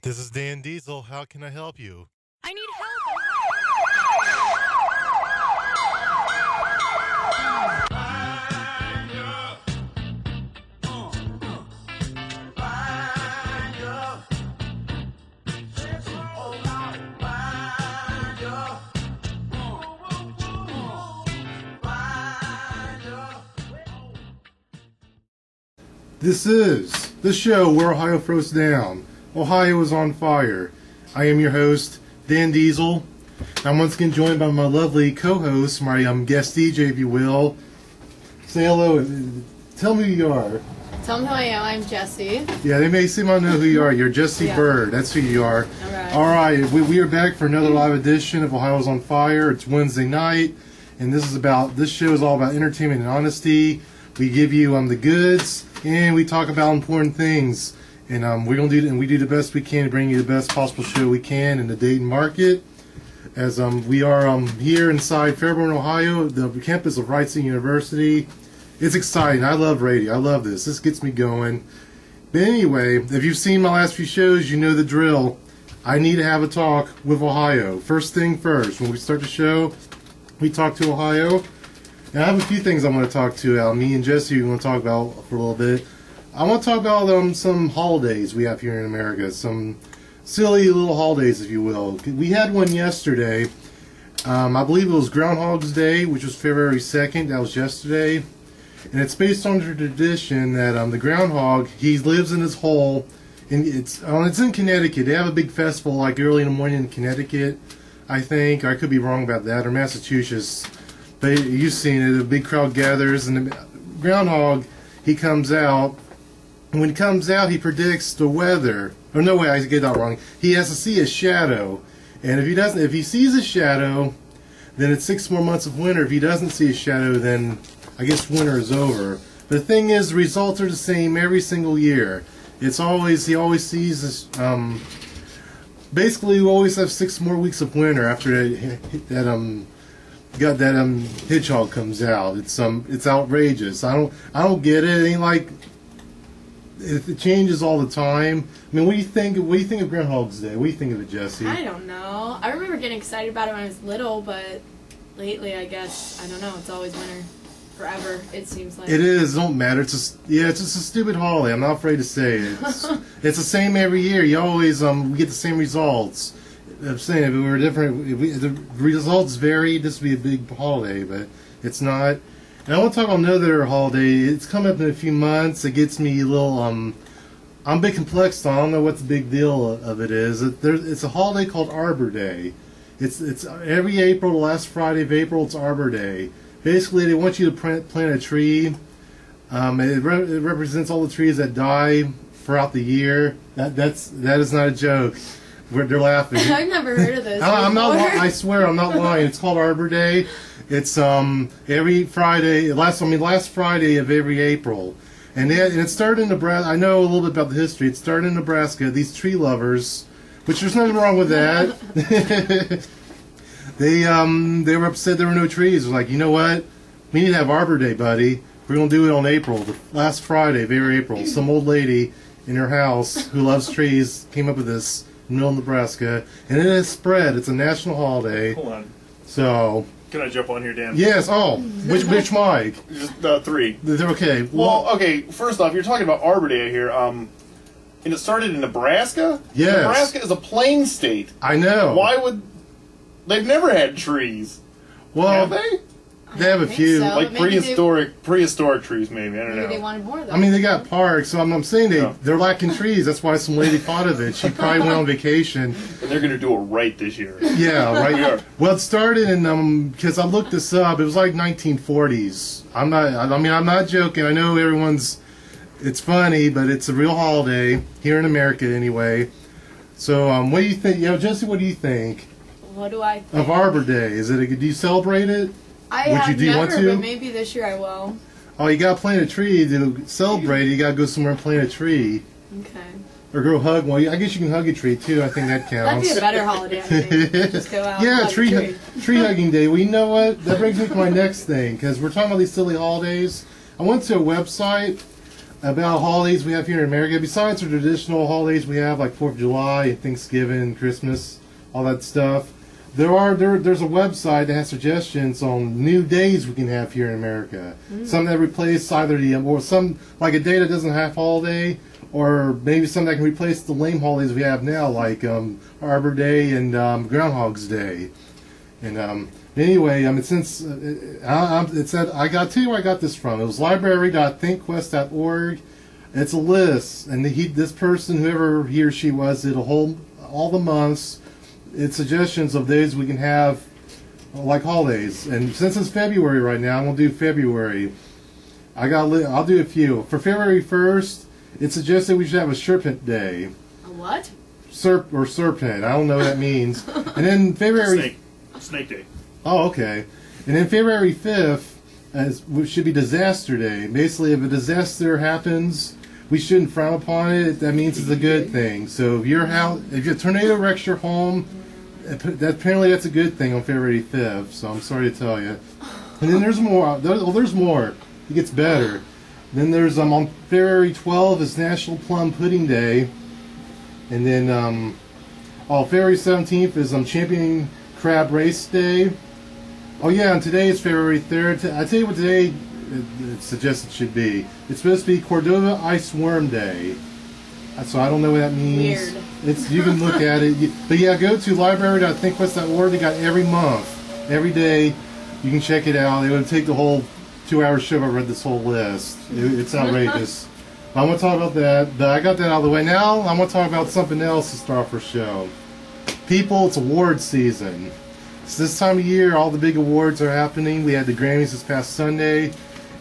This is Dan Diesel. How can I help you? I need help. This is the show where Ohio throws down. Ohio is on fire. I am your host, Dan Diesel. I'm once again joined by my lovely co-host, my guest DJ, if you will. Say hello. Tell me who you are. Tell them who I am. I'm Jessie. Yeah, they may seem to know who you are. You're Jessie Bird. That's who you are. All right. We are back for another live edition of Ohio is on Fire. It's Wednesday night, and this show is all about entertainment and honesty. We give you the goods, and we talk about important things. And we do the best we can to bring you the best possible show we can in the Dayton market. As we are here inside Fairborn, Ohio, the campus of Wright State University. It's exciting. I love radio. I love this. This gets me going. But anyway, if you've seen my last few shows, you know the drill. I need to have a talk with Ohio. First thing first, when we start the show, we talk to Ohio. And I have a few things I want to talk to. Me and Jessie want to talk about for a little bit. I want to talk about some holidays we have here in America. Some silly little holidays, if you will. We had one yesterday. I believe it was Groundhog's Day, which was February 2nd. That was yesterday. And it's based on the tradition that the groundhog, he lives in his hole. And it's in Connecticut. They have a big festival like early in the morning in Connecticut, I think. I could be wrong about that. Or Massachusetts. But you've seen it. A big crowd gathers. And the groundhog, he comes out. And when he comes out, he predicts the weather. Oh, no way, I get that wrong. He has to see a shadow. And if he sees a shadow, then it's 6 more months of winter. If he doesn't see a shadow, then I guess winter is over. But the thing is, the results are the same every single year. He always sees this, basically we always have 6 more weeks of winter after that hedgehog comes out. It's outrageous. I don't get it. It ain't like it changes all the time. I mean, what do you think of Groundhog's Day? What do you think of it, Jessie? I don't know. I remember getting excited about it when I was little, but lately, I guess, I don't know. It's always winter. Forever, it seems like. It is. It don't matter. It's just a stupid holiday. I'm not afraid to say it. It's the same every year. You always we get the same results. I'm saying if it were different, the results vary. This would be a big holiday, but it's not. And I want to talk about another holiday. It's coming up in a few months. It gets me a little I'm a bit complex. I don't know what the big deal of it is. It's a holiday called Arbor Day. It's every April, the last Friday of April. It's Arbor Day. Basically, they want you to plant a tree. It represents all the trees that die throughout the year. That is not a joke. They're laughing. I've never heard of this. I'm not. I swear, I'm not lying. It's called Arbor Day. It's every Friday. Last Friday of every April, and it started in Nebraska. I know a little bit about the history. It started in Nebraska. These tree lovers, which there's nothing wrong with that. They were upset there were no trees. They're like, you know what? We need to have Arbor Day, buddy. We're going to do it on April, the last Friday of every April. Some old lady in her house who loves trees came up with this in the middle of Nebraska, and it has spread. It's a national holiday. Hold on. So. Can I jump on here, Dan? Yes. Oh, which mic? Just 3. They're okay. Well, okay. First off, you're talking about Arbor Day here. And it started in Nebraska? Yes. Nebraska is a plain state. I know. Why would... They've never had trees. Well, have they? They have a few. So, like prehistoric trees, maybe. I don't know. Maybe they wanted more, though. I mean, they got parks, so I'm saying they're lacking trees. That's why some lady thought of it. She probably went on vacation. And they're going to do it right this year. Yeah, right. Well, it started in, because I looked this up, it was like 1940s. I'm not joking. I know it's funny, but it's a real holiday, here in America anyway. So, what do you think? Jessie, what do you think? What do I think? Of Arbor Day? Do you celebrate it? Do you want to? But maybe this year I will. Oh, you gotta plant a tree to celebrate it. You gotta go somewhere and plant a tree. Okay. Or go hug one. I guess you can hug a tree too. I think that counts. That'd be a better holiday, I think. Just go out. Yeah, and hug a tree hugging day. Well, you know what? That brings me to my next thing, because we're talking about these silly holidays. I went to a website. about holidays we have here in America. Besides the traditional holidays we have, like 4th of July and Thanksgiving and Christmas, all that stuff, there's a website that has suggestions on new days we can have here in America. Some that replace either or some, like a day that doesn't have holiday, or maybe some that can replace the lame holidays we have now, like Arbor Day and Groundhog's Day. And anyway, since it said, I got to tell you where I got this from. It was library.thinkquest.org. It's a list, and this person, whoever he or she was, did all the months. It's suggestions of days we can have, like holidays. And since it's February right now, I'm gonna do February. I'll do a few. For February 1st, it suggested we should have a Serpent Day. A what? Serpent. I don't know what that means. And then February. Snake Day. Oh, okay. And then February 5th should be Disaster Day. Basically, if a disaster happens, we shouldn't frown upon it. That means it's a good thing. So if your tornado wrecks your home, apparently that's a good thing on February 5th. So I'm sorry to tell you. And then there's more. There's more. It gets better. Then there's on February 12th is National Plum Pudding Day. And then February 17th is Champion Crab Race Day. Oh yeah, and today is February 3rd. I tell you what today it suggests it should be. It's supposed to be Cordova Ice Worm Day. So I don't know what that means. Weird. You can look at it. But yeah, go to library.thinkquest.org. They got every month, every day. You can check it out. It would take the whole 2-hour show if I read this whole list. It's outrageous. I want to talk about that, but I got that out of the way. Now I want to talk about something else to start off our show. People, it's award season. It's this time of year, all the big awards are happening. We had the Grammys this past Sunday.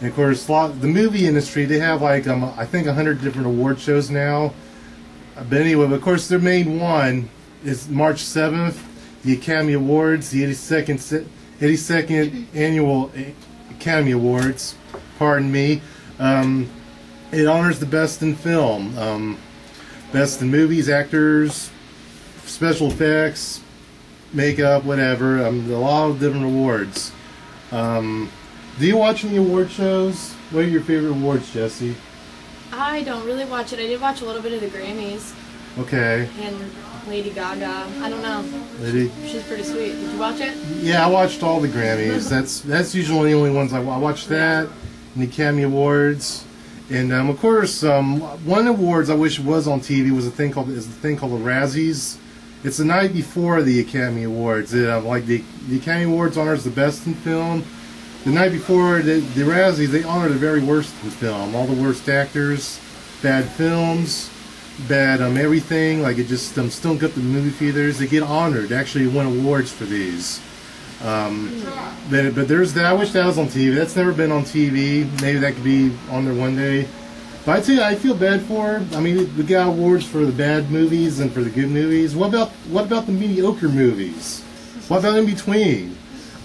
And of course, the movie industry, they have like, I think 100 different award shows now. But anyway, of course, their main one is March 7th, the Academy Awards, the 82nd Annual Academy Awards, pardon me. It honors the best in film, best in movies, actors, special effects, makeup, whatever. A lot of different awards. Do you watch any award shows? What are your favorite awards, Jessie? I don't really watch it. I did watch a little bit of the Grammys. Okay. And Lady Gaga. I don't know. She's pretty sweet. Did you watch it? Yeah, I watched all the Grammys. That's usually the only ones I watched. That and the Academy Awards. And of course, one of the awards I wish was on TV was a thing called the Razzies. It's the night before the Academy Awards. Like the Academy Awards honors the best in film. The night before the Razzies, they honor the very worst in film. All the worst actors, bad films, bad everything. Like it just stunk up the movie theaters. They get honored. They actually win awards for these. But there's that. I wish that was on TV. That's never been on TV. Maybe that could be on there one day. But I tell you, I feel bad for her. I mean, we got awards for the bad movies and for the good movies. What about the mediocre movies? What about in between?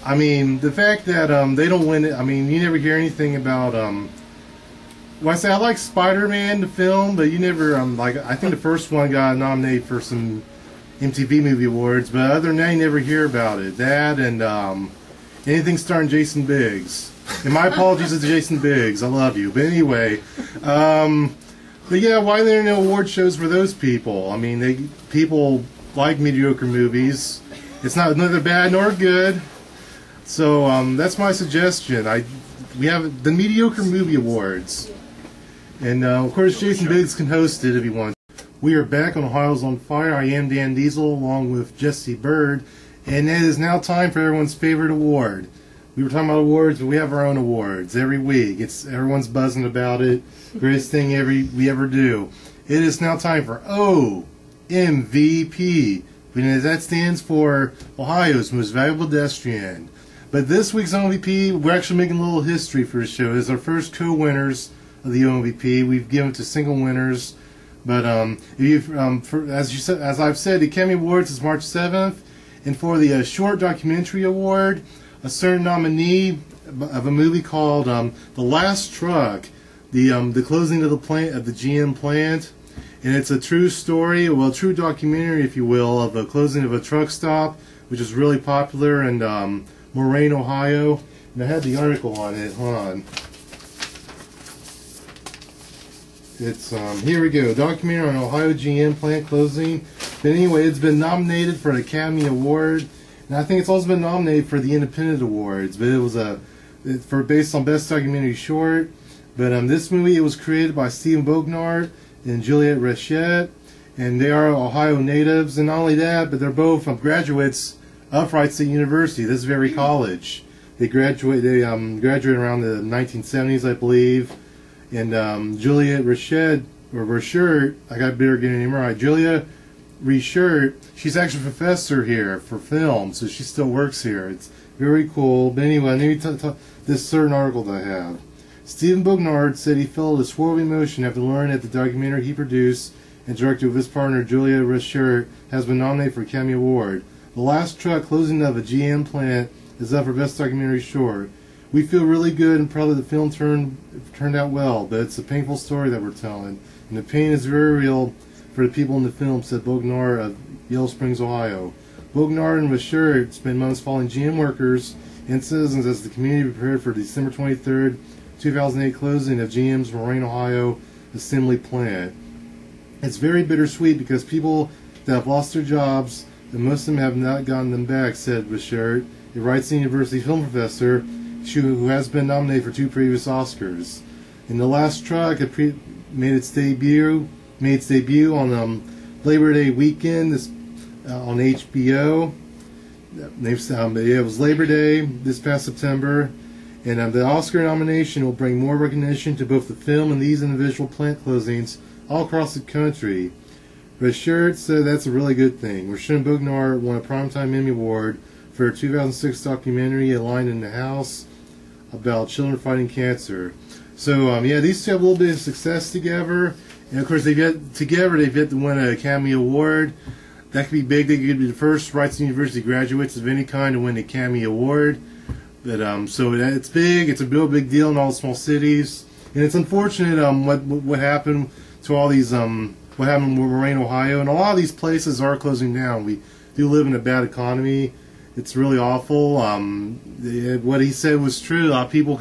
I mean, the fact that they don't win it. I mean, you never hear anything about. Well, I say I like Spider-Man the film, but you never like. I think the first one got nominated for some MTV Movie Awards, but other than that, you never hear about it. That and anything starring Jason Biggs. And my apologies to Jason Biggs. I love you. But anyway, but yeah, why are there no award shows for those people? I mean, people like mediocre movies. It's neither bad nor good. So that's my suggestion. We have the Mediocre Movie Awards. And of course, Jason Biggs can host it if he wants. We are back on Ohio's on Fire. I am Dan Diesel along with Jessie Bird. And it is now time for everyone's favorite award. We were talking about awards, but we have our own awards every week. Everyone's buzzing about it. Greatest thing we ever do. It is now time for OMVP. That stands for Ohio's Most Valuable Pedestrian. But this week's OMVP, we're actually making a little history for the show. It's our first co-winners of the OMVP. We've given it to single winners. But as I've said, the Academy Awards is March 7th. And for the Short Documentary Award, a certain nominee of a movie called The Last Truck, the closing of the GM plant. And it's a true story, well, a true documentary, if you will, of the closing of a truck stop, which is really popular in Moraine, Ohio. And I had the article on it. Hold on. It's here we go. Documentary on Ohio GM plant closing. But anyway, it's been nominated for an Academy Award, and I think it's also been nominated for the Independent Awards. But it was based on Best Documentary Short. But this movie, it was created by Stephen Bognard and Juliette Rachette, and they are Ohio natives. And not only that, but they're both graduates of Wright State University, this very college. They graduated around the 1970s, I believe. And Juliette Rachette, or Rachert, I got better getting her name right. Julia Rachert, she's actually a professor here for film, so she still works here. It's very cool. But anyway, let me this certain article that I have. Stephen Bognard said he felt a swirl of emotion after learning that the documentary he produced and directed with his partner Julia Rachert has been nominated for Academy Award. The last truck closing of a GM plant is up for Best Documentary Short. We feel really good and proud that the film turned out well, but it's a painful story that we're telling, and the pain is very real for the people in the film, said Bognard of Yellow Springs, Ohio. Bognard and Rachert spent months following GM workers and citizens as the community prepared for December 23rd, 2008 closing of GM's Loren, Ohio assembly plant. It's very bittersweet because people that have lost their jobs, and most of them have not gotten them back, said Rachert, a Wright State University film professor who has been nominated for 2 previous Oscars. In the last truck, it made its debut on Labor Day weekend on HBO. It was Labor Day this past September, and the Oscar nomination will bring more recognition to both the film and these individual plant closings all across the country. Rachert said that's a really good thing. Rachert and Bognard won a Primetime Emmy Award for a 2006 documentary, A Line in the House, about children fighting cancer. So yeah, these two have a little bit of success together, and of course they've yet to win an Academy Award. That could be big. They could be the first Wright State University graduates of any kind to win the Academy Award. But so it's big. It's a real big deal in all the small cities, and it's unfortunate what happened to all these what happened in Loren, Ohio, and a lot of these places are closing down. We do live in a bad economy. It's really awful. What he said was true. A lot of people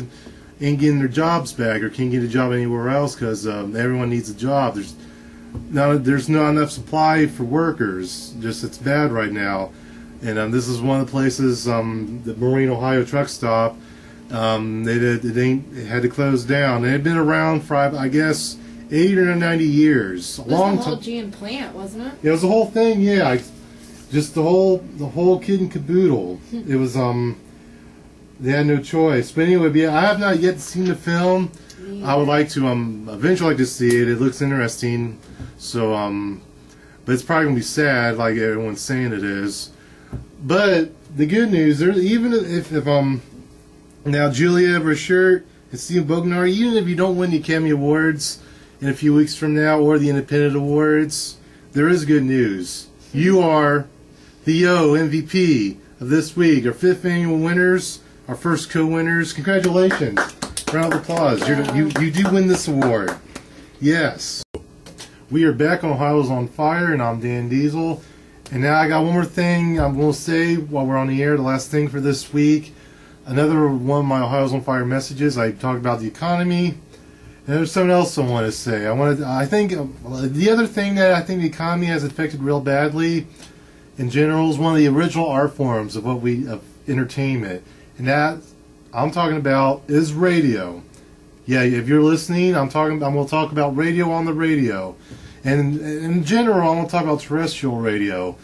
ain't getting their jobs back or can't get a job anywhere else because everyone needs a job. There's not enough supply for workers. Just it's bad right now. And this is one of the places, the Loren, Ohio truck stop. They had to close down. They had been around for, I guess, 80 or 90 years. It was the whole GM plant, wasn't it? It was the whole thing, yeah. Just the whole kid and caboodle. It was they had no choice. But anyway, yeah, I have not yet seen the film. Yeah. I would like to eventually like to see it. It looks interesting. So but it's probably gonna be sad, like everyone's saying it is. But the good news, even if now Julia Rachert and Steve Bognard, even if you don't win the Academy Awards in a few weeks from now or the Independent Awards, there is good news. You are the MVP of this week. Our 5th annual winners, our first co-winners. Congratulations. Round of applause. You do win this award. Yes. We are back on Ohio's on Fire, and I'm Dan Diesel. And now I got one more thing I'm going to say while we're on the air, the last thing for this week. Another one of my Ohio's on Fire messages. I talked about the economy. And there's something else I want to say. I think the other thing that I think the economy has affected real badly in general is one of the original art forms of entertainment, and that I'm talking about is radio. Yeah, if you're listening, I'm going to talk about radio on the radio, and in general, I'm going to talk about terrestrial radio,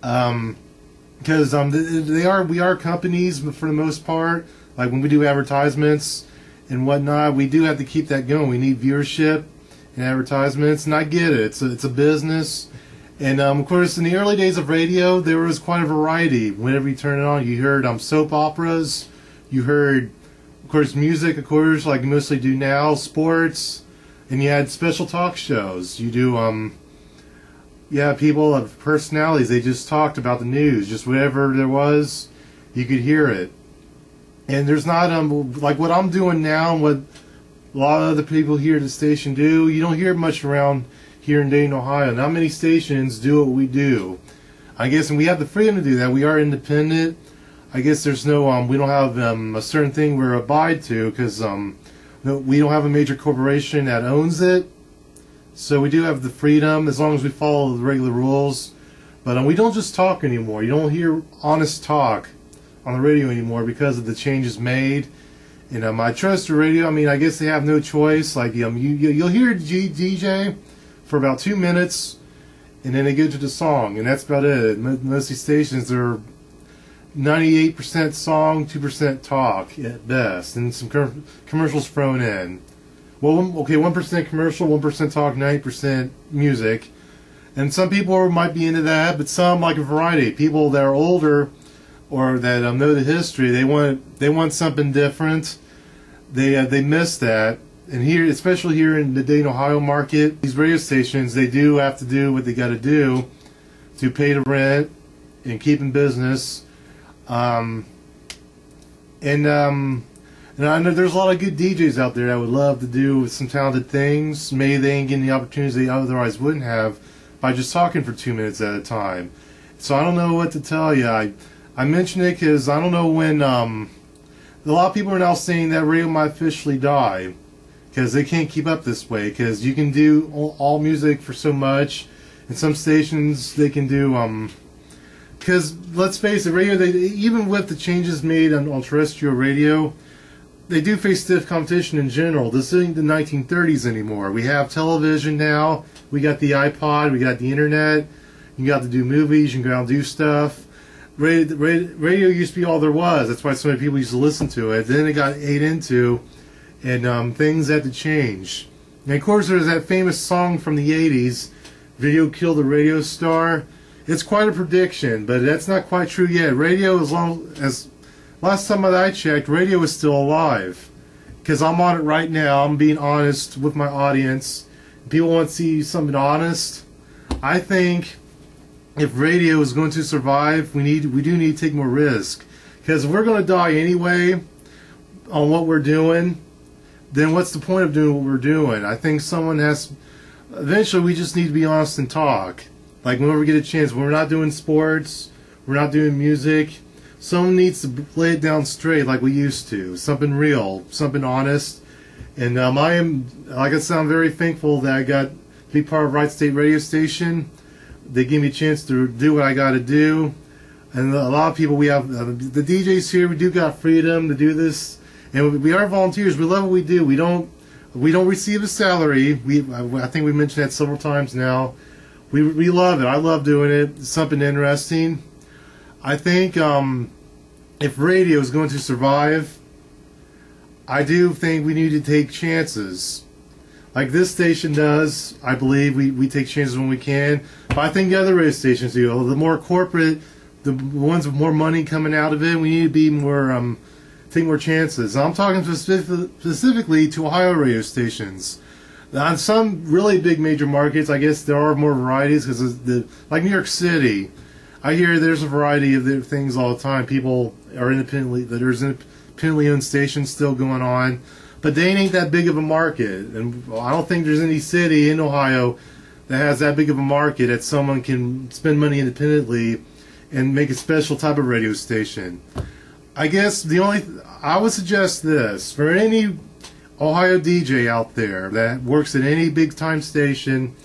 because we are companies, but for the most part, like when we do advertisements and whatnot, we do have to keep that going. We need viewership and advertisements, and I get it. It's a business. And of course, in the early days of radio, there was quite a variety. Whenever you turn it on, you heard soap operas, you heard, of course, music, of course, like you mostly do now, sports, and you had special talk shows. You do, people of personalities. They just talked about the news, just whatever there was, you could hear it. And there's not like what I'm doing now, and what a lot of other people here at the station do. You don't hear much around here in Dayton, Ohio. Not many stations do what we do. I guess, and we have the freedom to do that. We are independent. I guess there's no, we don't have a certain thing we're abide to because we don't have a major corporation that owns it. So we do have the freedom as long as we follow the regular rules. But we don't just talk anymore. You don't hear honest talk on the radio anymore because of the changes made. And I trust the radio. I mean, I guess they have no choice. Like you'll hear a DJ for about 2 minutes, and then they go to the song, and that's about it. Most of these stations are 98% song, 2% talk at best, and some commercials thrown in. Well, okay, 1% commercial, 1% talk, 90% music. And some people might be into that, but some like a variety. People that are older or that know the history, they want something different. They miss that. And here, especially here in the Dayton, Ohio market, these radio stations, they do have to do what they got to do to pay the rent and keep in business. And I know there's a lot of good DJs out there that would love to do some talented things. Maybe they ain't getting the opportunities they otherwise wouldn't have by just talking for 2 minutes at a time. So I don't know what to tell you. I mention it because I don't know when. A lot of people are now saying that radio might officially die because they can't keep up this way. Because you can do all music for so much, and some stations they can do. Because let's face it, radio. Even with the changes made on terrestrial radio, they do face stiff competition in general. This isn't the 1930s anymore. We have television now. We got the iPod. We got the internet. You got to do movies. You can go out and do stuff. Radio used to be all there was. That's why so many people used to listen to it. Then it got ate into, and things had to change. And of course, there's that famous song from the 80s, "Video Killed the Radio Star." It's quite a prediction, but that's not quite true yet. Radio, as long as last time that I checked, radio is still alive. Because I'm on it right now. I'm being honest with my audience. People want to see something honest. I think if radio is going to survive, we do need to take more risk. Because if we're going to die anyway on what we're doing, then what's the point of doing what we're doing? I think someone has. Eventually, we just need to be honest and talk. Like whenever we get a chance, when we're not doing sports, we're not doing music. Someone needs to lay it down straight like we used to. Something real, something honest. And I am, like I said, I'm very thankful that I got to be part of Wright State Radio Station. They give me a chance to do what I got to do. And a lot of people, we have, the DJs here, we do got freedom to do this. And we are volunteers. We love what we do. We don't receive a salary. I think we mentioned that several times now. We love it. I love doing it. It's something interesting. I think if radio is going to survive, I do think we need to take chances. Like this station does, I believe we take chances when we can. But I think the other radio stations do. The more corporate, the ones with more money coming out of it, we need to be more, take more chances. I'm talking specifically to Ohio radio stations. On some really big major markets, I guess there are more varieties because like New York City, I hear there's a variety of things all the time. People are there's independently owned stations still going on, but they ain't that big of a market. And I don't think there's any city in Ohio that has that big of a market that someone can spend money independently and make a special type of radio station. I guess I would suggest this for any Ohio DJ out there that works at any big time station.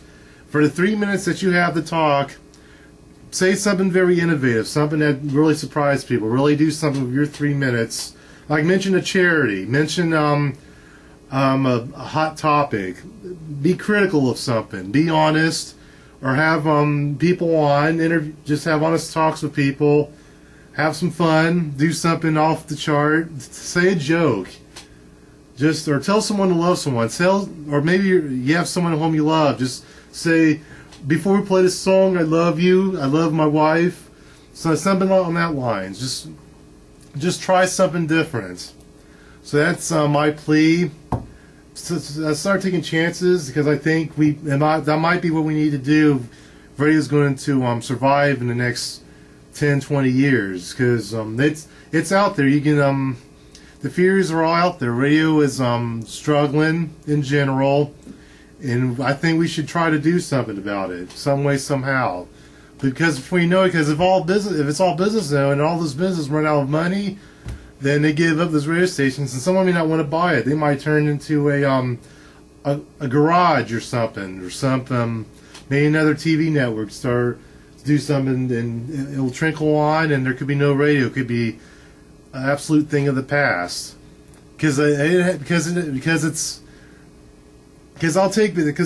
For the 3 minutes that you have to talk, say something very innovative, something that really surprised people. Really do something with your 3 minutes. Like mention a charity, mention a hot topic, be critical of something, be honest, or have people on, just have honest talks with people, have some fun, do something off the chart, say a joke. Or tell someone to love someone. Or maybe you have someone at home you love. Just say, before we play this song, I love you. I love my wife. So something along that lines. Just try something different. So that's my plea. So start taking chances because I think that might be what we need to do. If radio's going to survive in the next 10, 20 years because it's out there. You can. The fears are all out there. Radio is struggling in general, and I think we should try to do something about it, some way, somehow. Because if it's all business now, and all this business run out of money, then they give up those radio stations, and someone may not want to buy it. They might turn into a a garage or something, maybe another TV network start to do something, and it'll trickle on, and there could be no radio. It could be an absolute thing of the past. Because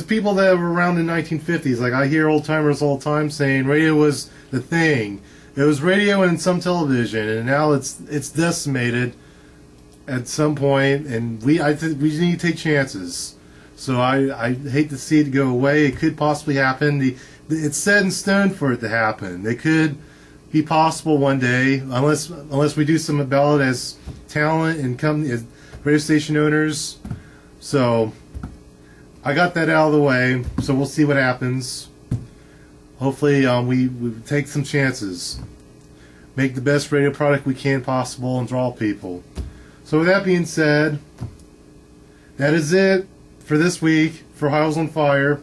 people that were around in the 1950s, like I hear old timers all the time saying radio was the thing. It was radio and some television, and now it's decimated at some point, and we need to take chances. So I hate to see it go away. It could possibly happen. It's set in stone for it to happen. It could be possible one day, unless we do something about it as talent and company, as radio station owners. So I got that out of the way. So we'll see what happens. Hopefully we take some chances, make the best radio product we can possible, and draw people. So with that being said, that is it for this week for Ohio's on Fire.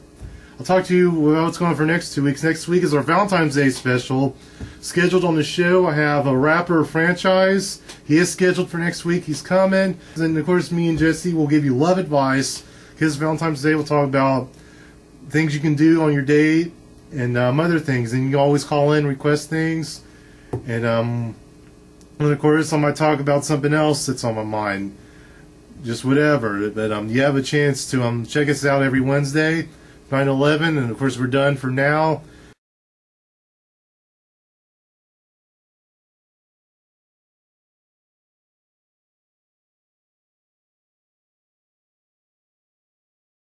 I'll talk to you about what's going on for next 2 weeks. Next week is our Valentine's Day special. Scheduled on the show, I have a rapper franchise. He is scheduled for next week. He's coming. And of course, me and Jesse will give you love advice. His Valentine's Day, we'll talk about things you can do on your date and other things. And you can always call in, request things. And of course, I might talk about something else that's on my mind. Just whatever. But you have a chance to check us out every Wednesday, 9/11. And of course, we're done for now.